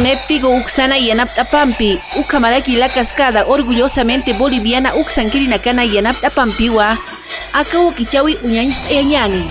Néptigo Uxana y Anaptapampi, Ucamaraki la cascada, orgullosamente boliviana Uxanquirinacana y Anaptapampiwa, Acabo Kichawi Uñañist Eñani.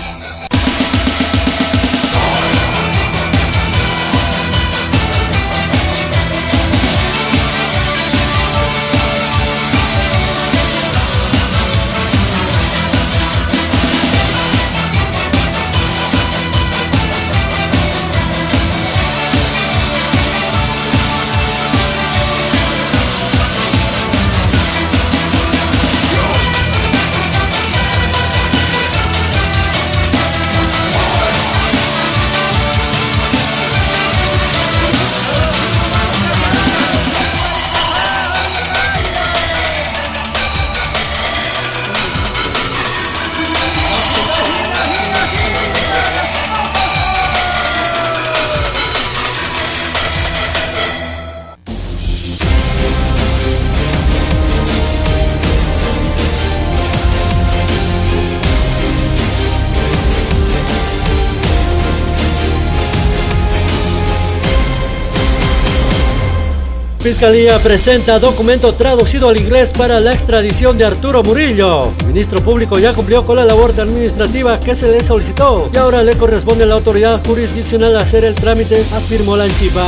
Fiscalía presenta documento traducido al inglés para la extradición de Arturo Murillo. El ministro público ya cumplió con la labor administrativa que se le solicitó y ahora le corresponde a la autoridad jurisdiccional hacer el trámite, afirmó la Anchipa.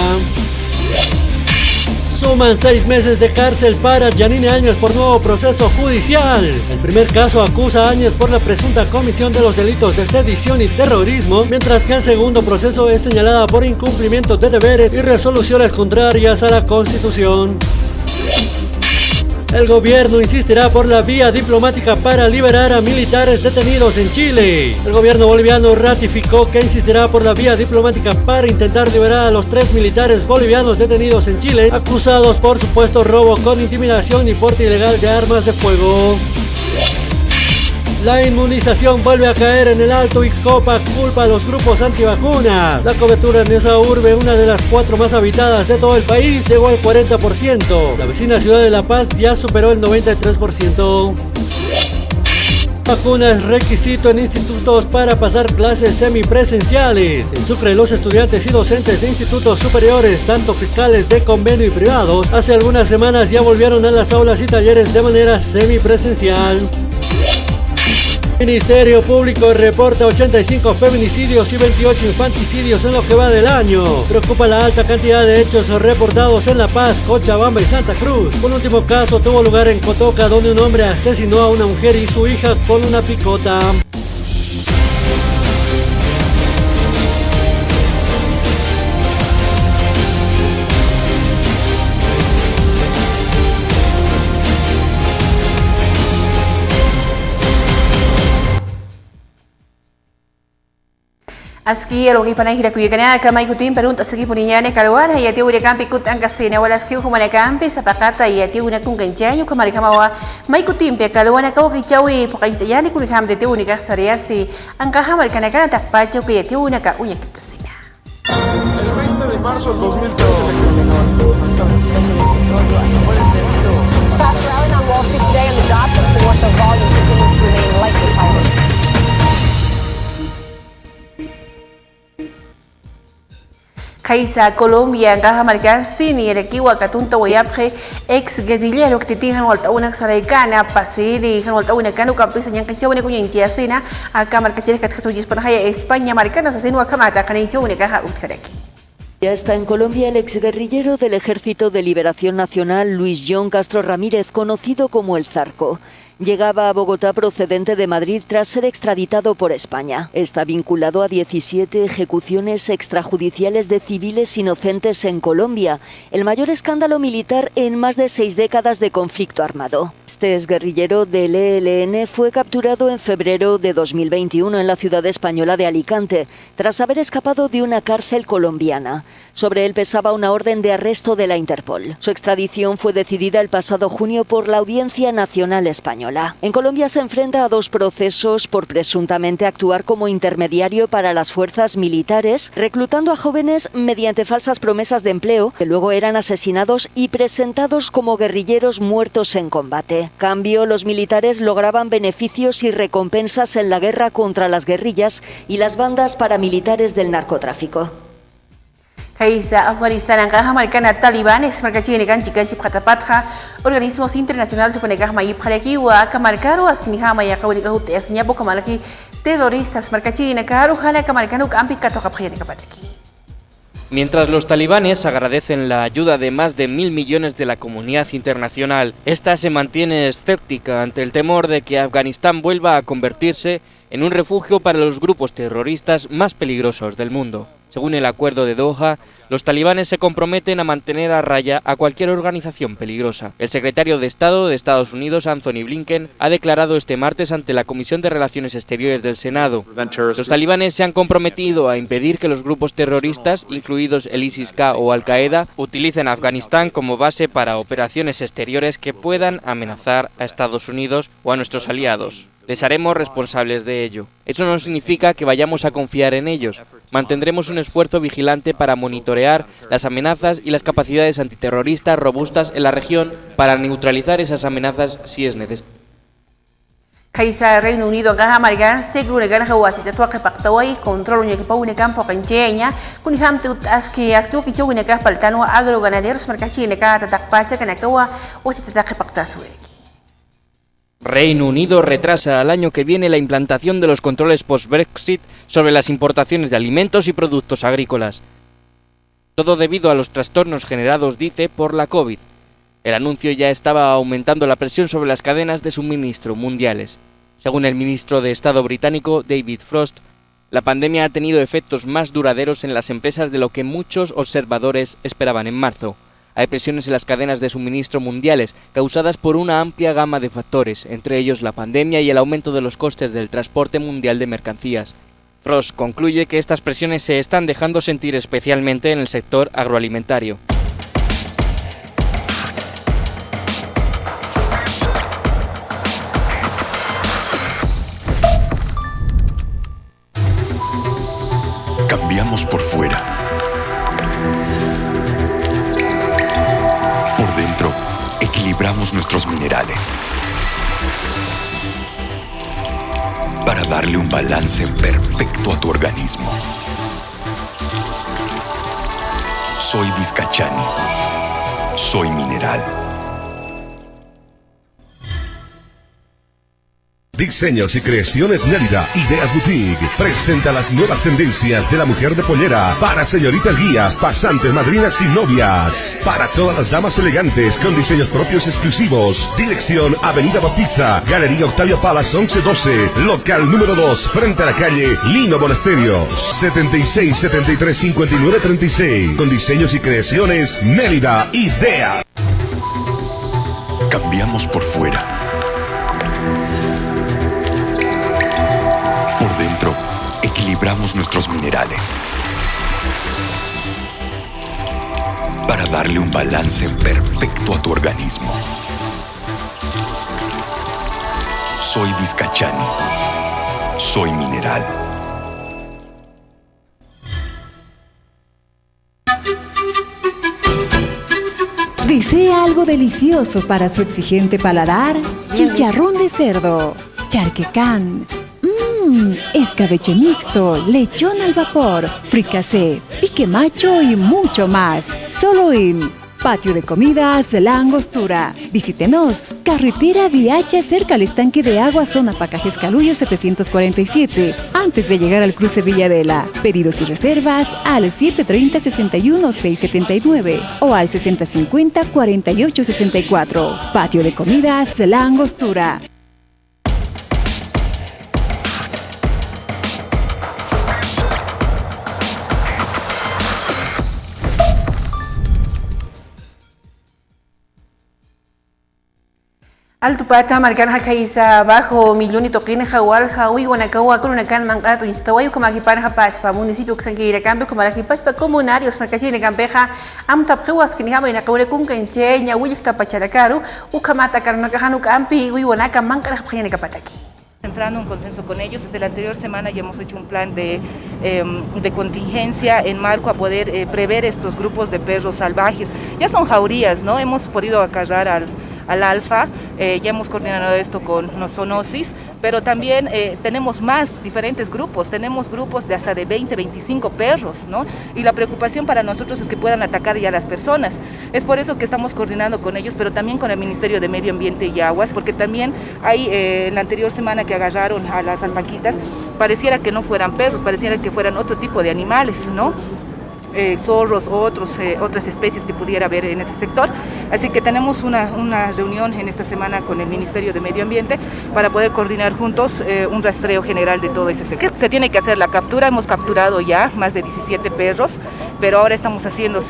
Suman 6 meses de cárcel para Yanine Áñez por nuevo proceso judicial. El primer caso acusa a Áñez por la presunta comisión de los delitos de sedición y terrorismo, mientras que el segundo proceso es señalada por incumplimiento de deberes y resoluciones contrarias a la Constitución. El gobierno insistirá por la vía diplomática para liberar a militares detenidos en Chile. El gobierno boliviano ratificó que insistirá por la vía diplomática para intentar liberar a los 3 militares bolivianos detenidos en Chile, acusados por supuesto robo con intimidación y porte ilegal de armas de fuego. La inmunización vuelve a caer en el Alto Ixcopa, culpa a los grupos antivacunas. La cobertura en esa urbe, una de las 4 más habitadas de todo el país, llegó al 40%. La vecina ciudad de La Paz ya superó el 93%. Vacuna es requisito en institutos para pasar clases semipresenciales. En Sucre, los estudiantes y docentes de institutos superiores, tanto fiscales de convenio y privados, hace algunas semanas ya volvieron a las aulas y talleres de manera semipresencial. Ministerio Público reporta 85 feminicidios y 28 infanticidios en lo que va del año. Preocupa la alta cantidad de hechos reportados en La Paz, Cochabamba y Santa Cruz. Un último caso tuvo lugar en Cotoca, donde un hombre asesinó a una mujer y su hija con una picota. Aski alogi panay hira kuya kana kamay kutin perunta sagi puninyane kalwan hayati uri kampi kut angkasina wala skill humana kampi sapakata hayati una kung ganjayo kamari kamawa may kutin pe kalwan ka waki chawi pakayani kuni ham de te unika sariasi angka hamar kana kana takpacho que yati una ka unya kitasina. El 20 de marzo del 2013 Pastor Allen on Wall Street today, and the jobs report the volume continues to remain light this hour. Kaisa Colombia ngaha marcasti ni rekiwa katunta wayapje ex guerrillero que titingan walta una saraykana pasiri han walta una kanu kampisa nyang kachawane kunyan chiasina aka marcachire katkatujis panhaya España marcana asesino akamata kanichawane kaha utkaraki. Ya está en Colombia el exguerrillero del Ejército de Liberación Nacional Luis John Castro Ramírez, conocido como el Zarco. Llegaba a Bogotá procedente de Madrid tras ser extraditado por España. Está vinculado a 17 ejecuciones extrajudiciales de civiles inocentes en Colombia, el mayor escándalo militar en más de 6 décadas de conflicto armado. Este exguerrillero del ELN fue capturado en febrero de 2021 en la ciudad española de Alicante, tras haber escapado de una cárcel colombiana. Sobre él pesaba una orden de arresto de la Interpol. Su extradición fue decidida el pasado junio por la Audiencia Nacional Española. En Colombia se enfrenta a 2 procesos por presuntamente actuar como intermediario para las fuerzas militares, reclutando a jóvenes mediante falsas promesas de empleo, que luego eran asesinados y presentados como guerrilleros muertos en combate. Cambio, los militares lograban beneficios y recompensas en la guerra contra las guerrillas y las bandas paramilitares del narcotráfico. Kaisa Afganistán ang kahamarkan at Talibanes markachini kan chikan chip katapatha organismos internacionales suponegah mayip halakiwa kamarkaro askinihama ya kawani kahut esnya po kamalaki terroristas markachini karu hala kamarkanu kampi katokapkhayani kapataki. Mientras los talibanes agradecen la ayuda de más de 1.000 millones de la comunidad internacional, esta se mantiene escéptica ante el temor de que Afganistán vuelva a convertirse en un refugio para los grupos terroristas más peligrosos del mundo. Según el acuerdo de Doha, los talibanes se comprometen a mantener a raya a cualquier organización peligrosa. El secretario de Estado de Estados Unidos, Anthony Blinken, ha declarado este martes ante la Comisión de Relaciones Exteriores del Senado: los talibanes se han comprometido a impedir que los grupos terroristas, incluidos el ISIS-K o Al-Qaeda, utilicen Afganistán como base para operaciones exteriores que puedan amenazar a Estados Unidos o a nuestros aliados. Les haremos responsables de ello. Eso no significa que vayamos a confiar en ellos. Mantendremos un esfuerzo vigilante para monitorear las amenazas y las capacidades antiterroristas robustas en la región para neutralizar esas amenazas si es necesario. Kaisa Reino Unido ang kahamarkan stegu na gana kawasi tatwa kay paktaway kontrol unya kipaw ni kampo kanchenya kuni hamtu aski kichaw ni ka paltano agro ganaderos markachi ni ka tatakpacha kana kawa o si tatak paktasweki. Reino Unido retrasa al año que viene la implantación de los controles post-Brexit sobre las importaciones de alimentos y productos agrícolas. Todo debido a los trastornos generados, dice, por la COVID. El anuncio ya estaba aumentando la presión sobre las cadenas de suministro mundiales. Según el ministro de Estado británico, David Frost, la pandemia ha tenido efectos más duraderos en las empresas de lo que muchos observadores esperaban en marzo. Hay presiones en las cadenas de suministro mundiales causadas por una amplia gama de factores, entre ellos la pandemia y el aumento de los costes del transporte mundial de mercancías. Frost concluye que estas presiones se están dejando sentir especialmente en el sector agroalimentario. Cambiamos por fuera. Equilibramos nuestros minerales para darle un balance perfecto a tu organismo. Soy Vizcachani. Soy mineral. Diseños y creaciones Nérida, Ideas Boutique, presenta las nuevas tendencias de la mujer de pollera para señoritas guías, pasantes, madrinas y novias. Para todas las damas elegantes con diseños propios exclusivos. Dirección Avenida Bautista, Galería Octavio Palas 1112, local número 2, frente a la calle Lino Monasterios, 76 73 59 36. Con diseños y creaciones Nérida, Ideas. Cambiamos por fuera. Equilibramos nuestros minerales para darle un balance perfecto a tu organismo. Soy Vizcachani. Soy mineral. ¿Desea algo delicioso para su exigente paladar? Chicharrón de cerdo, charquecán, escabeche mixto, lechón al vapor, fricasé, pique macho y mucho más. Solo en Patio de Comidas La Angostura. Visítenos. Carretera Viacha, cerca al estanque de agua, zona Pacajes Calullo 747, antes de llegar al cruce Villadela. Pedidos y reservas al 730-61-679 o al 6050-4864. Patio de Comidas La Angostura. Altupata marcar hakaisa bajo millón y toquín jawal jawi wanakawa con una can mangato instawayo como aquí para paspa municipio que sangue cambio como aquí paspa comunarios marcachine campeja am tapjuas que ni haba na kawre kun kenche nya wili tapacharacaru u kamata karno kahanu campi wi wanaka mangar hapjene kapataki. Entrando en un consenso con ellos, desde la anterior semana ya hemos hecho un plan de contingencia en marco a poder prever estos grupos de perros salvajes. Ya son jaurías, ¿no? Hemos podido acarrar al alfa, ya hemos coordinado esto con Nosonosis, pero también tenemos más diferentes grupos, tenemos grupos de hasta de 20, 25 perros, ¿no? Y la preocupación para nosotros es que puedan atacar ya a las personas. Es por eso que estamos coordinando con ellos, pero también con el Ministerio de Medio Ambiente y Aguas, porque también hay, en la anterior semana que agarraron a las alpaquitas, pareciera que no fueran perros, pareciera que fueran otro tipo de animales, ¿no? Zorros o otras especies que pudiera haber en ese sector. Así que tenemos una reunión en esta semana con el Ministerio de Medio Ambiente para poder coordinar juntos un rastreo general de todo ese sector. Se tiene que hacer la captura, hemos capturado ya más de 17 perros, pero ahora estamos haciendo,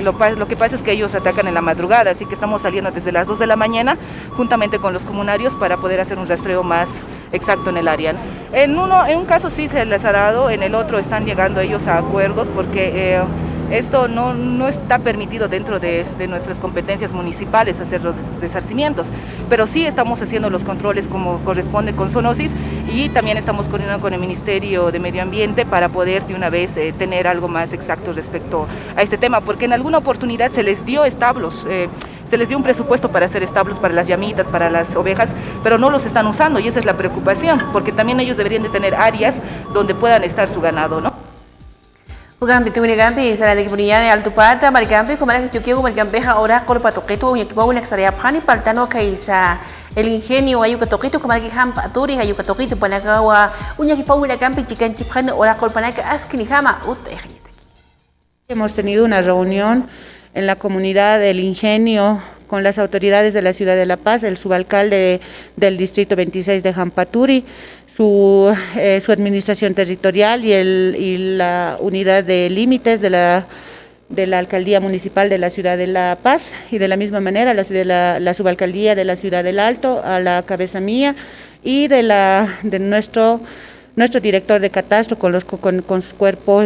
lo que pasa es que ellos atacan en la madrugada, así que estamos saliendo desde las 2 de la mañana juntamente con los comunarios para poder hacer un rastreo más exacto en el área. En un caso sí se les ha dado, en el otro están llegando ellos a acuerdos porque esto no está permitido dentro de nuestras competencias municipales hacer los resarcimientos, pero sí estamos haciendo los controles como corresponde con zoonosis y también estamos coordinando con el Ministerio de Medio Ambiente para poder de una vez tener algo más exacto respecto a este tema, porque en alguna oportunidad se les dio establos, se les dio un presupuesto para hacer establos para las llamitas, para las ovejas, pero no los están usando y esa es la preocupación, porque también ellos deberían de tener áreas donde puedan estar su ganado, ¿no? Ugampi tu ugampi sana de kibunian altu pata marigampi kumara que chukiu marigampi ahora colpa toquetu unya kibawu nexaria pani paltano kaisa el ingenio ayuka toquetu kumara que hampa aturi ayuka toquetu panakawa unya kibawu marigampi chikan chiphan ahora colpa naka askini hama Hemos tenido una reunión en la comunidad del Ingenio con las autoridades de la ciudad de La Paz, el subalcalde del distrito 26 de Jampaturi, su administración territorial y la unidad de límites de la alcaldía municipal de la ciudad de La Paz y de la misma manera la subalcaldía de la ciudad del Alto a la cabeza mía y de nuestro director de catastro con su cuerpo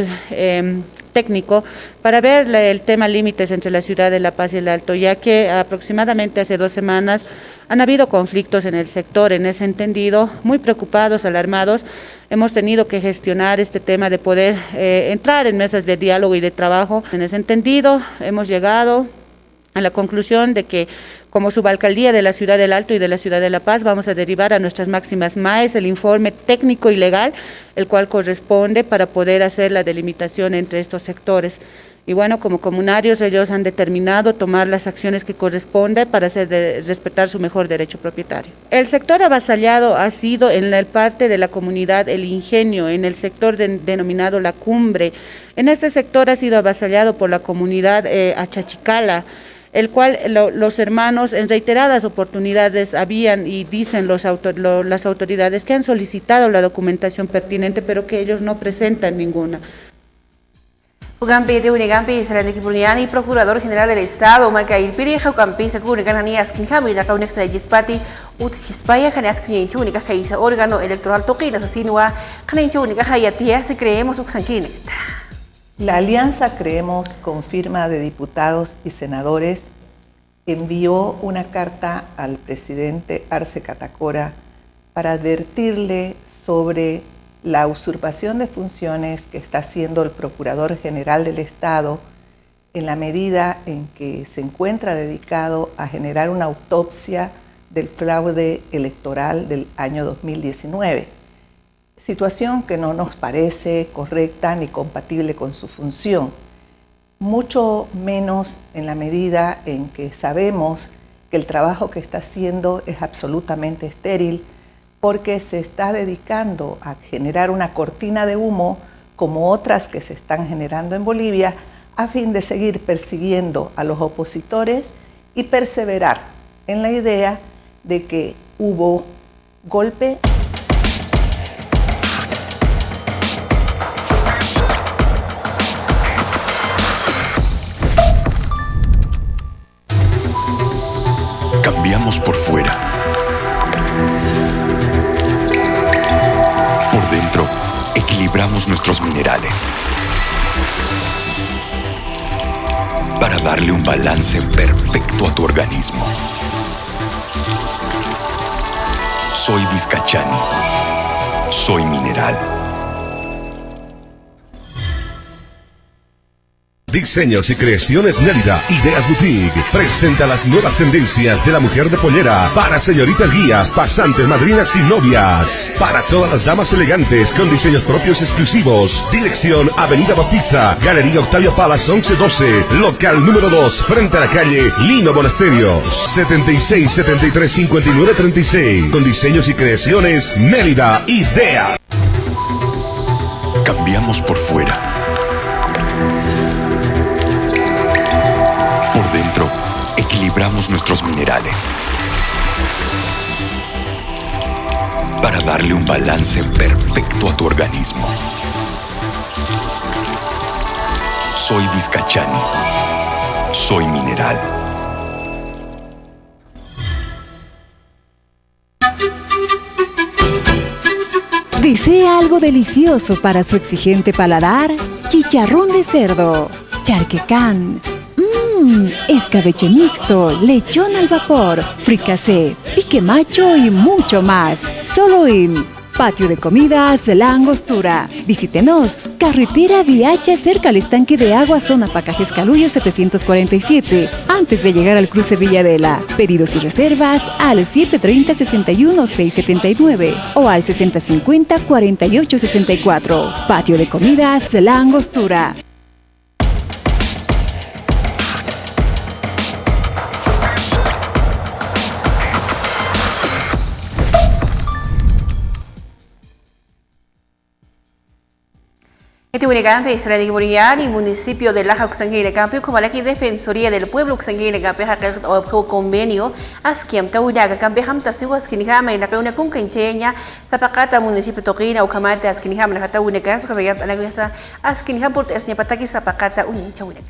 técnico para ver el tema límites entre la ciudad de La Paz y el Alto, ya que aproximadamente hace 2 semanas han habido conflictos en el sector. En ese entendido, muy preocupados, alarmados, hemos tenido que gestionar este tema de poder entrar en mesas de diálogo y de trabajo. En ese entendido, hemos llegado a la conclusión de que como subalcaldía de la ciudad del Alto y de la ciudad de La Paz vamos a derivar a nuestras máximas MAES el informe técnico y legal, el cual corresponde para poder hacer la delimitación entre estos sectores. Y bueno, como comunarios ellos han determinado tomar las acciones que corresponde para respetar su mejor derecho propietario. El sector avasallado ha sido en la parte de la comunidad El Ingenio, en el sector denominado La Cumbre. En este sector ha sido avasallado por la comunidad Achachicala, el cual los hermanos en reiteradas oportunidades habían y dicen las autoridades que han solicitado la documentación pertinente, pero que ellos no presentan ninguna. Ugampi de Unigampi será de Kibuniani, Procurador General del Estado, Marcail Pirija, Ugampi, Sakuri, Gananias, Kinjami, la Kaunex de Gispati, Utchispaya, Canas Kuninchi, Única Jaisa, órgano electoral Toquina, Asasinua, Caninchi, Única Jayatia, si creemos Uxanquineta. La Alianza Creemos, con firma de diputados y senadores, envió una carta al presidente Arce Catacora para advertirle sobre la usurpación de funciones que está haciendo el Procurador General del Estado en la medida en que se encuentra dedicado a generar una autopsia del fraude electoral del año 2019. Situación que no nos parece correcta ni compatible con su función, mucho menos en la medida en que sabemos que el trabajo que está haciendo es absolutamente estéril porque se está dedicando a generar una cortina de humo como otras que se están generando en Bolivia a fin de seguir persiguiendo a los opositores y perseverar en la idea de que hubo golpe. Cambiamos por fuera. Por dentro, equilibramos nuestros minerales para darle un balance perfecto a tu organismo. Soy Vizcachani. Soy mineral. Diseños y creaciones Mérida, Ideas Boutique, presenta las nuevas tendencias de la mujer de pollera para señoritas guías, pasantes, madrinas y novias. Para todas las damas elegantes con diseños propios exclusivos. Dirección Avenida Bautista, Galería Octavio Palas 1112, local número 2, frente a la calle Lino Monasterios, 76 73 59 36. Con diseños y creaciones Mérida, Ideas. Cambiamos por fuera. Por dentro, equilibramos nuestros minerales para darle un balance perfecto a tu organismo. Soy Vizcachani. Soy mineral. ¿Desea algo delicioso para su exigente paladar? Chicharrón de cerdo, charquecán, escabeche mixto, lechón al vapor, fricasé, pique macho y mucho más. Solo en Patio de Comidas La Angostura. Visítenos. Carretera Viacha, cerca al estanque de agua, zona Pacajes Calullo 747. Antes de llegar al cruce Villadela. Pedidos y reservas al 730-61-679 o al 6050-4864. Patio de Comidas La Angostura. Etiunegampe, Israel y municipio de Laja Uxanguinegampe, como la Defensoría del Pueblo Uxanguinegampe, o convenio, Asquiam Taudaga, Gampe Hamtasiwa, Skinihama, y la Cauna Kunkencheña, Zapacata, municipio Toquina, Ucamate, Askinihama, la Cataunegas, Corriat, Anagasa, Askinihapurt, Esnepataki, Zapacata, Uninchaunegan.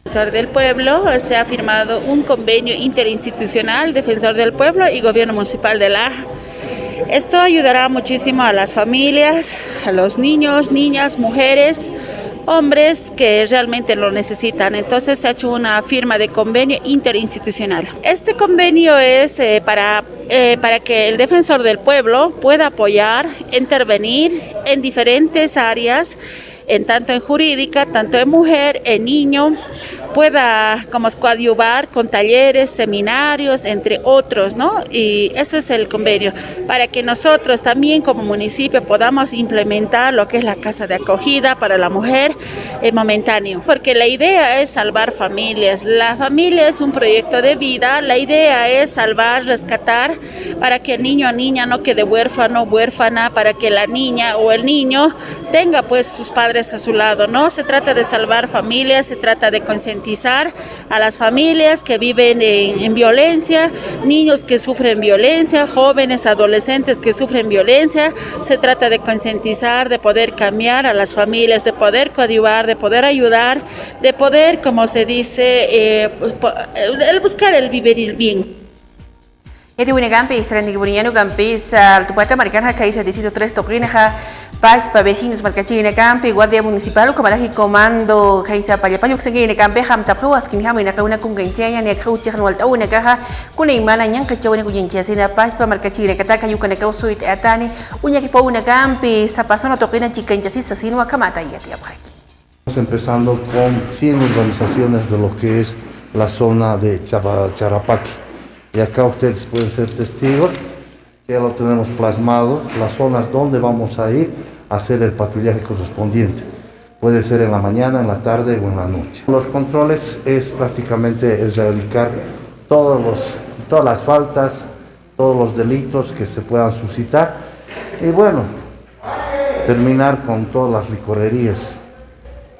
Defensor del Pueblo, se ha firmado un convenio interinstitucional, Defensor del Pueblo y Gobierno Municipal de Laja. Esto ayudará muchísimo a las familias, a los niños, niñas, mujeres, hombres que realmente lo necesitan. Entonces se ha hecho una firma de convenio interinstitucional. Este convenio es para que el Defensor del Pueblo pueda apoyar, intervenir en diferentes áreas, tanto en jurídica, tanto en mujer, en niño, pueda como coadyuvar con talleres, seminarios, entre otros, ¿no? Y eso es el convenio, para que nosotros también como municipio podamos implementar lo que es la casa de acogida para la mujer momentáneo, porque la idea es salvar familias. La familia es un proyecto de vida, la idea es salvar, rescatar, para que el niño o niña no quede huérfano, huérfana, para que la niña o el niño tenga pues sus padres a su lado, ¿no? Se trata de salvar familias, se trata de concientizar a las familias que viven en violencia, niños que sufren violencia, jóvenes, adolescentes que sufren violencia. Se trata de concientizar, de poder cambiar a las familias, de poder coadyuvar, de poder ayudar, de poder, como se dice, buscar el vivir bien. Etiunegampe, Israel Buriano Gampis, Altupata Maricana, Caisa, Distrito 3, Tocrinaja, Paz, para vecinos, Marcachine Guardia Municipal, Comalaji Comando, Caisa, Payapayo, Xengue, Campe, Hamtapu, Askinham, y Nakauna Kunganchaya, Nekauchi, Nualta, una caja, Kuneimana, Yankachawan, Kuyanchasina, Paz, para Marcachine, Kataka, Yukanakau, Suit, Atani, Uñakipo, una Campi, Zapasona, Toquina, Chicanchasis, Asino, Akamata, y Atiapai. Estamos empezando con 100 urbanizaciones de lo que es la zona de Charapaqui. Y acá ustedes pueden ser testigos, que ya lo tenemos plasmado, las zonas donde vamos a ir a hacer el patrullaje correspondiente. Puede ser en la mañana, en la tarde o en la noche. Los controles es prácticamente erradicar todas las faltas, todos los delitos que se puedan suscitar. Y bueno, terminar con todas las licorerías,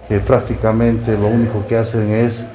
que prácticamente lo único que hacen es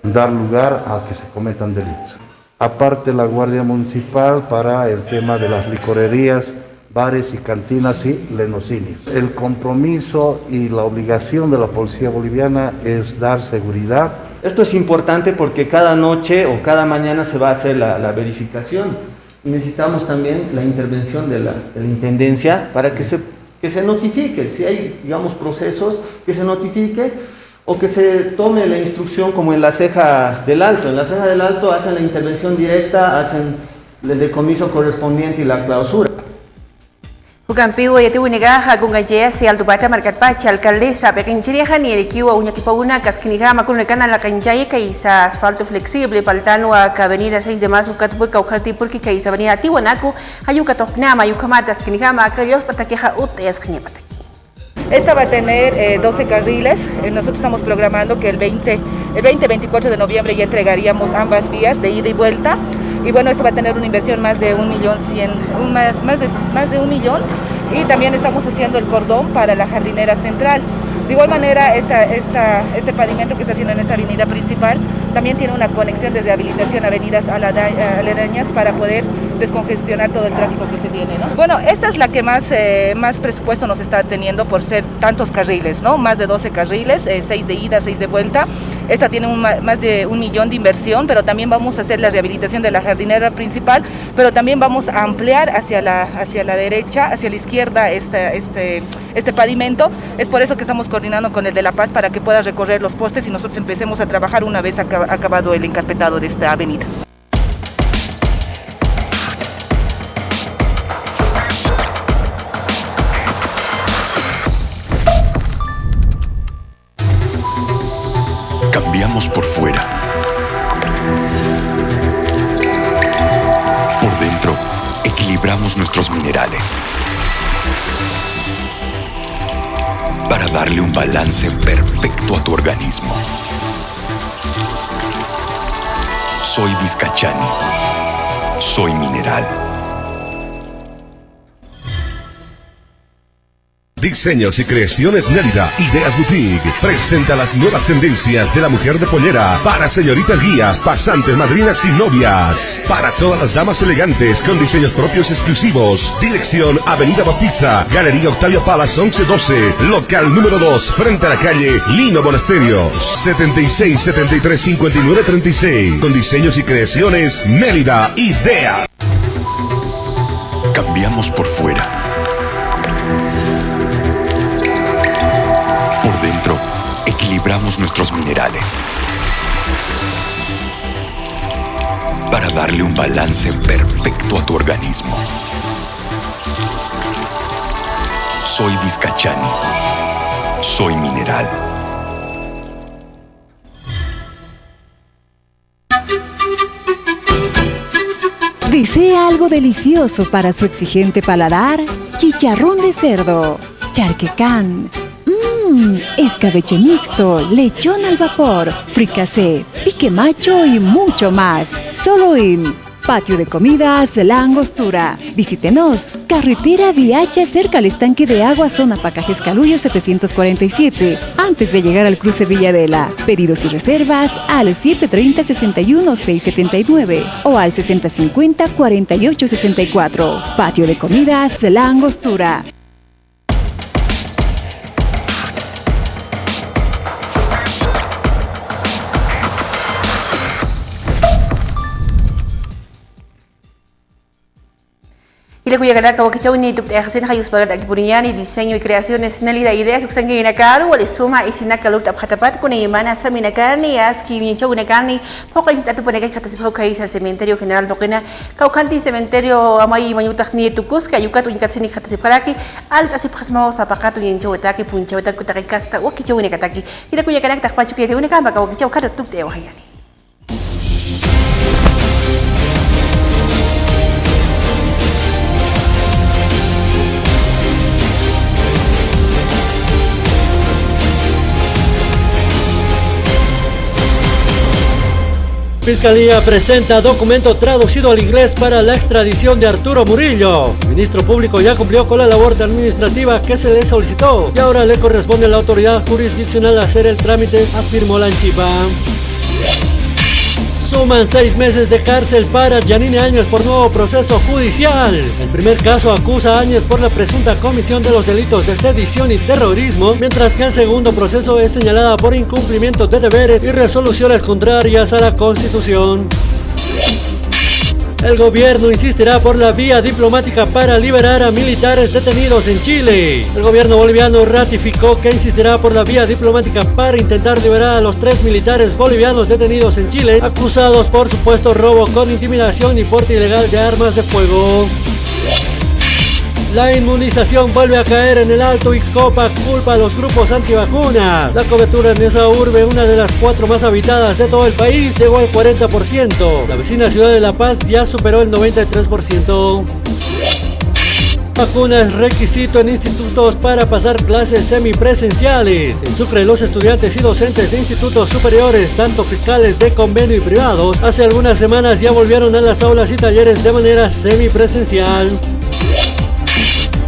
dar lugar a que se cometan delitos. Aparte la Guardia Municipal para el tema de las licorerías, bares y cantinas y lenocinios. El compromiso y la obligación de la Policía Boliviana es dar seguridad. Esto es importante porque cada noche o cada mañana se va a hacer la verificación. Necesitamos también la intervención de la Intendencia para que se notifique, si hay, digamos, procesos, que se notifique, o que se tome la instrucción como en la Ceja del Alto. En la Ceja del Alto hacen la intervención directa, hacen el decomiso correspondiente y la clausura. Hukampiwa ya tiwi negaha kungajea si altubata markat pacha alcaldesa pekinchiriha ni elikiwa unyakipauna kaskinigama kunekana la kanjaya kaisa asfalto flexible paltano a avenida 6 de marzo katbuka ukarti porque kaisa avenida tiwanaku ayuka toknama ayukamata skinigama kayos patakeja utes khnepata. Esta va a tener 12 carriles. Nosotros estamos programando que el 20-24 de noviembre ya entregaríamos ambas vías de ida y vuelta. Y bueno, esto va a tener una inversión más de 1.100.000, más de 1 millón. Y también estamos haciendo el cordón para la jardinera central. De igual manera, este pavimento que está haciendo en esta avenida principal también tiene una conexión de rehabilitación a avenidas aledañas para poder descongestionar todo el tráfico que se tiene, ¿no? Bueno, esta es la que más presupuesto nos está teniendo por ser tantos carriles, ¿no? Más de 12 carriles, 6 de ida, 6 de vuelta. Esta tiene más de 1 millón de inversión, pero también vamos a hacer la rehabilitación de la jardinera principal, pero también vamos a ampliar hacia la derecha, hacia la izquierda este pavimento. Es por eso que estamos coordinando con el de La Paz para que pueda recorrer los postes y nosotros empecemos a trabajar una vez acabado el encarpetado de esta avenida. Cambiamos por fuera. Por dentro, equilibramos nuestros minerales para darle un balance perfecto a tu organismo. Soy Vizcachani. Soy mineral. Diseños y creaciones Nérida, Ideas Boutique, presenta las nuevas tendencias de la mujer de pollera para señoritas guías, pasantes, madrinas y novias. Para todas las damas elegantes con diseños propios exclusivos. Dirección Avenida Bautista, Galería Octavio Palas 1112, local número 2, frente a la calle Lino Monasterios, 76 73 59 36. Con diseños y creaciones Nérida, Ideas. Cambiamos por fuera. Por dentro, equilibramos nuestros minerales para darle un balance perfecto a tu organismo. Soy Vizcachani. Soy mineral. ¿Desea algo delicioso para su exigente paladar? Chicharrón de cerdo, charquecán, escabeche mixto, lechón al vapor, fricasé, pique macho y mucho más. Solo en Patio de Comidas La Angostura. Visítenos. Carretera Viacha cerca al estanque de agua, zona Pacajes Caluyo 747. Antes de llegar al cruce Villadela. Pedidos y reservas al 730-61-679 o al 6050-4864. Patio de Comidas La Angostura. Y le cuya que Wakichauni tuk hacer hayus pagar aquí puriñani diseño y creaciones Nérida Ideas uksan que inakaru wale suma isinaka luta abhatapat kuna imana saminakani aski mincho unakani poco instatu ponega katasipho kaisa cementerio general tokena kaukanti cementerio amai mayutakni tukuska yukatu inkatsini katasipharaki alta sipkhasmao sapakatu yincho utaki puncho utaki takasta Wakichauni kataki y le cuya que takpachu que unaka baka Wakichau kadu tuk te wahayani. Fiscalía presenta documento traducido al inglés para la extradición de Arturo Murillo. El ministro público ya cumplió con la labor administrativa que se le solicitó y ahora le corresponde a la autoridad jurisdiccional hacer el trámite, afirmó la Anchipa. Suman 6 meses de cárcel para Janine Áñez por nuevo proceso judicial. El primer caso acusa a Áñez por la presunta comisión de los delitos de sedición y terrorismo, mientras que el segundo proceso es señalada por incumplimiento de deberes y resoluciones contrarias a la Constitución. El gobierno insistirá por la vía diplomática para liberar a militares detenidos en Chile. El gobierno boliviano ratificó que insistirá por la vía diplomática para intentar liberar a los 3 militares bolivianos detenidos en Chile, acusados por supuesto robo con intimidación y porte ilegal de armas de fuego. La inmunización vuelve a caer en el Alto y Copa culpa a los grupos antivacunas. La cobertura en esa urbe, una de las 4 más habitadas de todo el país, llegó al 40%. La vecina ciudad de La Paz ya superó el 93%. Vacuna es requisito en institutos para pasar clases semipresenciales. En Sucre, los estudiantes y docentes de institutos superiores, tanto fiscales de convenio y privados, hace algunas semanas ya volvieron a las aulas y talleres de manera semipresencial.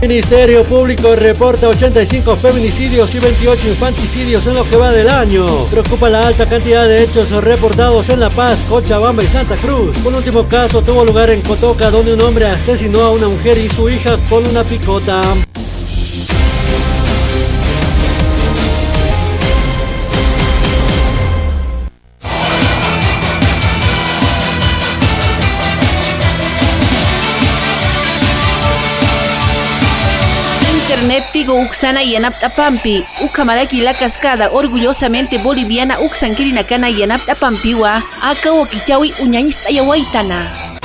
Ministerio Público reporta 85 feminicidios y 28 infanticidios en lo que va del año. Preocupa la alta cantidad de hechos reportados en La Paz, Cochabamba y Santa Cruz. Un último caso tuvo lugar en Cotoca, donde un hombre asesinó a una mujer y su hija con una picota. Internet Tigo Uxana y Yanaptapampi, Ucamalaki la cascada, orgullosamente boliviana Uxankirinacana y Yanaptapampiwa, Aka Wakichawi Uñañista Yawaitana.